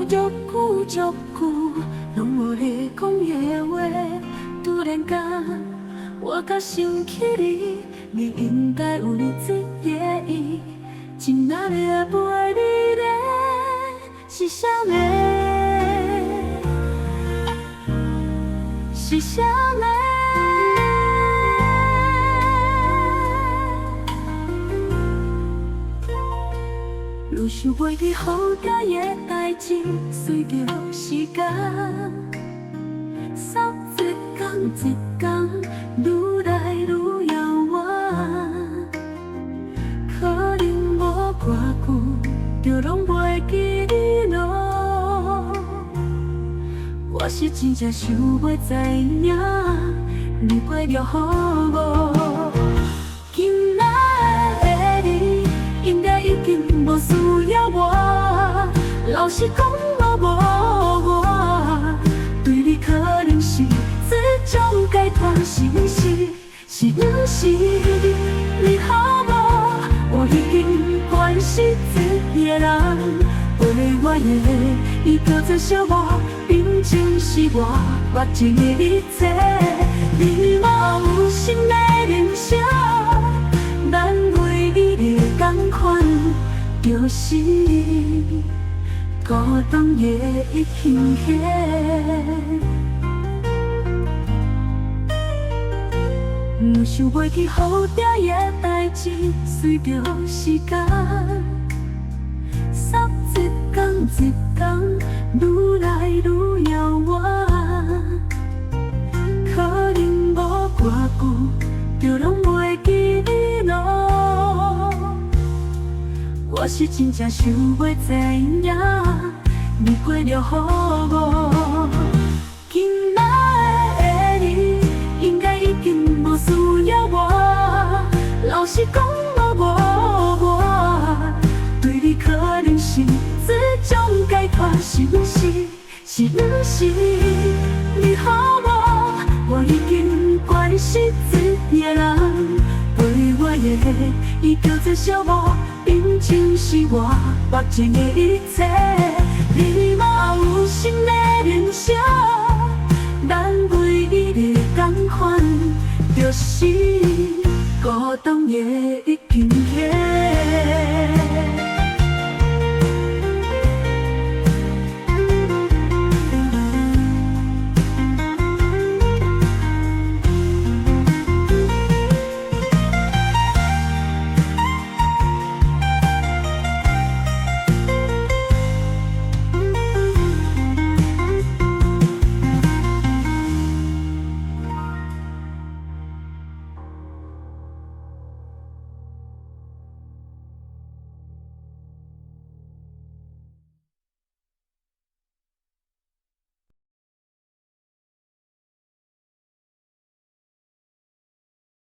足久，拢无会讲的话。突然间，我才想起你，你应该有你自己的意。真爱的陪你的是啥呢？是啥呢？愈想袂记好佳的代志，随着时间，三一天一天，愈来愈遥远。可能无偌久，就拢袂记你咯。我是真正想要知影，你过着好无？今仔的你，应该已经无需要我。老实讲，我对你可能是这种解脱，是不是你好无？我已经惯是自己的人，陪我的伊叫做小我，变成是我目前的一切。你嘛有心的人生，咱唯一的同款，就是孤单的一片片。不想袂记好嗲的代志，随着时间，三一天一天，愈来愈遥远。可能无偌久，就拢袂记你咯。我是真正想要知影，你过着好无？今仔的你，应该已经无需要我。老实讲，我对你可能是这种解脱，是不是你好无？我已经惯是自己的人，陪我的伊叫做小我，变成是我目前的一切。你嘛有新的人生，咱唯一的同款，就是孤单的一片片。